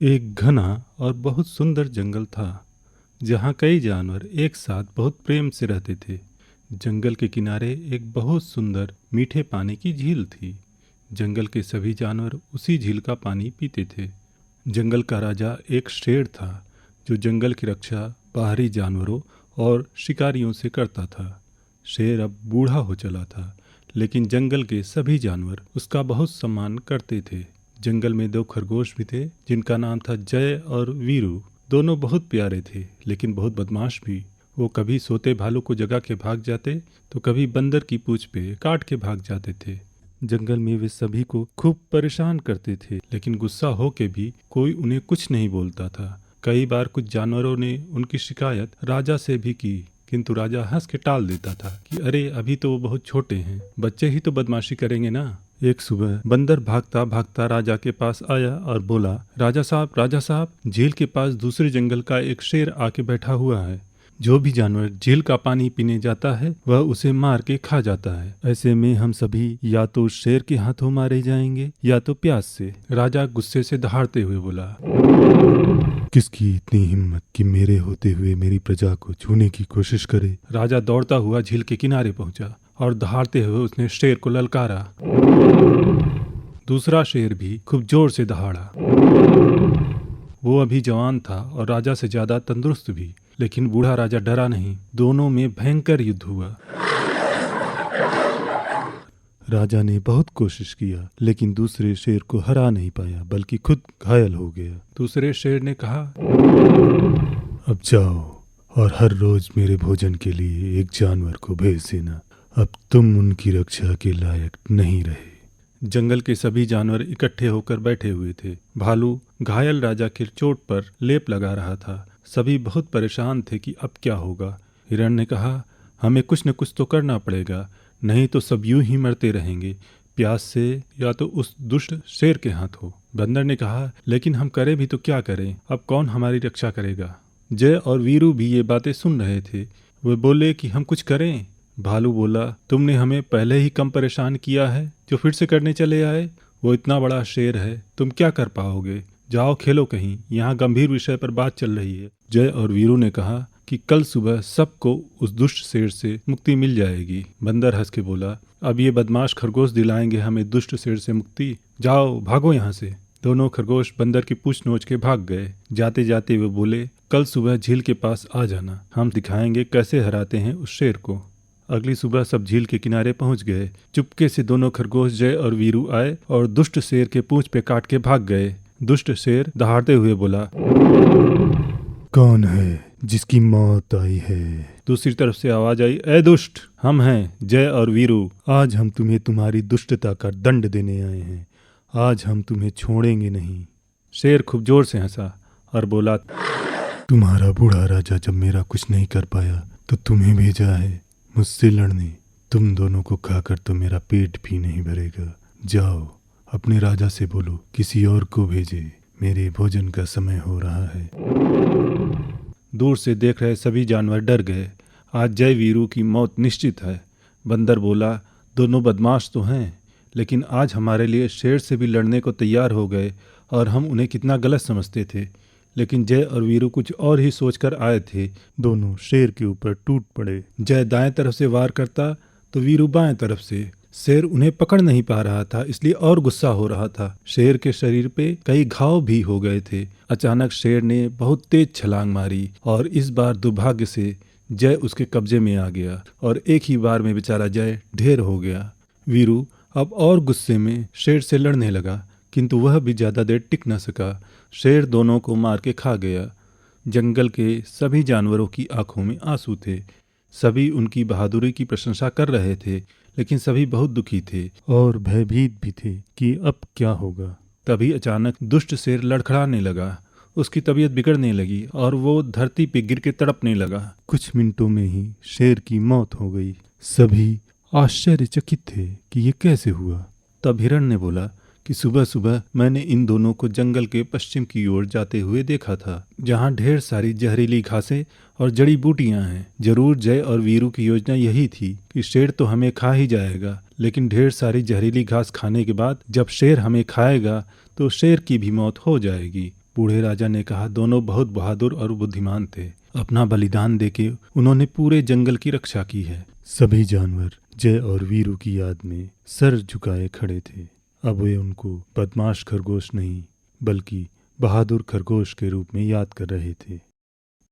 एक घना और बहुत सुंदर जंगल था जहाँ कई जानवर एक साथ बहुत प्रेम से रहते थे। जंगल के किनारे एक बहुत सुंदर मीठे पानी की झील थी। जंगल के सभी जानवर उसी झील का पानी पीते थे। जंगल का राजा एक शेर था जो जंगल की रक्षा बाहरी जानवरों और शिकारियों से करता था। शेर अब बूढ़ा हो चला था, लेकिन जंगल के सभी जानवर उसका बहुत सम्मान करते थे। जंगल में दो खरगोश भी थे जिनका नाम था जय और वीरू। दोनों बहुत प्यारे थे, लेकिन बहुत बदमाश भी। वो कभी सोते भालू को जगा के भाग जाते, तो कभी बंदर की पूंछ पे काट के भाग जाते थे। जंगल में वे सभी को खूब परेशान करते थे, लेकिन गुस्सा हो के भी कोई उन्हें कुछ नहीं बोलता था। कई बार कुछ जानवरों ने उनकी शिकायत राजा से भी की, किंतु राजा हंस के टाल देता था कि अरे अभी तो वो बहुत छोटे हैं, बच्चे ही तो बदमाशी करेंगे ना। एक सुबह बंदर भागता भागता राजा के पास आया और बोला, राजा साहब, झील के पास दूसरे जंगल का एक शेर आके बैठा हुआ है। जो भी जानवर झील का पानी पीने जाता है वह उसे मार के खा जाता है। ऐसे में हम सभी या तो उस शेर के हाथों मारे जाएंगे या तो प्यास से। राजा गुस्से से दहाड़ते हुए बोला, किसकी इतनी हिम्मत कि मेरे होते हुए मेरी प्रजा को छूने की कोशिश करे। राजा दौड़ता हुआ झील के किनारे पहुंचा और दहाड़ते हुए उसने शेर को ललकारा। दूसरा शेर भी खूब जोर से दहाड़ा। वो अभी जवान था और राजा से ज्यादा तंदुरुस्त भी, लेकिन बूढ़ा राजा डरा नहीं। दोनों में भयंकर युद्ध हुआ। राजा ने बहुत कोशिश किया, लेकिन दूसरे शेर को हरा नहीं पाया, बल्कि खुद घायल हो गया। दूसरे शेर ने कहा, अब जाओ और हर रोज मेरे भोजन के लिए एक जानवर को भेज देना। अब तुम उनकी रक्षा के लायक नहीं रहे। जंगल के सभी जानवर इकट्ठे होकर बैठे हुए थे। भालू घायल राजा के चोट पर लेप लगा रहा था। सभी बहुत परेशान थे कि अब क्या होगा। हिरण ने कहा, हमें कुछ न कुछ तो करना पड़ेगा, नहीं तो सब यूं ही मरते रहेंगे, प्यास से या तो उस दुष्ट शेर के हाथों। बंदर ने कहा, लेकिन हम करें भी तो क्या करें, अब कौन हमारी रक्षा करेगा। जय और वीरू भी ये बातें सुन रहे थे। वे बोले कि हम कुछ करें। भालू बोला, तुमने हमें पहले ही कम परेशान किया है, जो फिर से करने चले आए। वो इतना बड़ा शेर है, तुम क्या कर पाओगे। जाओ खेलो कहीं, यहाँ गंभीर विषय पर बात चल रही है। जय और वीरू ने कहा कि कल सुबह सबको उस दुष्ट शेर से मुक्ति मिल जाएगी। बंदर हंस के बोला, अब ये बदमाश खरगोश दिलाएंगे हमें दुष्ट शेर से मुक्ति। जाओ भागो यहाँ से। दोनों खरगोश बंदर की पूंछ नोच के भाग गए। जाते जाते वे बोले, कल सुबह झील के पास आ जाना, हम दिखाएंगे कैसे हराते हैं उस शेर को। अगली सुबह सब झील के किनारे पहुंच गए। चुपके से दोनों खरगोश जय और वीरू आए और दुष्ट शेर के पूंछ पे काट के भाग गए। दुष्ट शेर दहाड़ते हुए बोला, कौन है जिसकी मौत आई है। दूसरी तरफ से आवाज आई, ए दुष्ट, हम हैं जय और वीरू। आज हम तुम्हें तुम्हारी दुष्टता का दंड देने आए हैं। आज हम तुम्हें छोड़ेंगे नहीं। शेर खूब जोर से हंसा और बोला, तुम्हारा बूढ़ा राजा जब मेरा कुछ नहीं कर पाया तो तुम्हें भेजा है मुझसे लड़ने। तुम दोनों को खाकर तो मेरा पेट भी नहीं भरेगा। जाओ अपने राजा से बोलो किसी और को भेजे, मेरे भोजन का समय हो रहा है। दूर से देख रहे सभी जानवर डर गए। आज जय वीरू की मौत निश्चित है। बंदर बोला, दोनों बदमाश तो हैं, लेकिन आज हमारे लिए शेर से भी लड़ने को तैयार हो गए और हम उन्हें कितना गलत समझते थे। लेकिन जय और वीरू कुछ और ही सोचकर आए थे। दोनों शेर के ऊपर टूट पड़े। जय दाएं तरफ से वार करता तो वीरू बाएं तरफ से। शेर उन्हें पकड़ नहीं पा रहा था, इसलिए और गुस्सा हो रहा था। शेर के शरीर पे कई घाव भी हो गए थे। अचानक शेर ने बहुत तेज छलांग मारी और इस बार दुर्भाग्य से जय उसके कब्जे में आ गया और एक ही बार में बेचारा जय ढेर हो गया। वीरू अब और गुस्से में शेर से लड़ने लगा, किंतु वह भी ज्यादा देर टिक न सका। शेर दोनों को मार के खा गया। जंगल के सभी जानवरों की आंखों में आंसू थे। सभी उनकी बहादुरी की प्रशंसा कर रहे थे, लेकिन सभी बहुत दुखी थे और भयभीत भी थे कि अब क्या होगा। तभी अचानक दुष्ट शेर लड़खड़ाने लगा। उसकी तबीयत बिगड़ने लगी और वो धरती पे गिर के तड़पने लगा। कुछ मिनटों में ही शेर की मौत हो गई। सभी आश्चर्यचकित थे कि ये कैसे हुआ। तब हिरण ने बोला कि सुबह सुबह मैंने इन दोनों को जंगल के पश्चिम की ओर जाते हुए देखा था, जहाँ ढेर सारी जहरीली घासें और जड़ी बूटियां हैं। जरूर जय और वीरू की योजना यही थी कि शेर तो हमें खा ही जाएगा, लेकिन ढेर सारी जहरीली घास खाने के बाद जब शेर हमें खाएगा तो शेर की भी मौत हो जाएगी। बूढ़े राजा ने कहा, दोनों बहुत बहादुर और बुद्धिमान थे। अपना बलिदान देके उन्होंने पूरे जंगल की रक्षा की है। सभी जानवर जय और वीरू की याद में सर झुकाए खड़े थे। अब वे उनको बदमाश खरगोश नहीं बल्कि बहादुर खरगोश के रूप में याद कर रहे थे।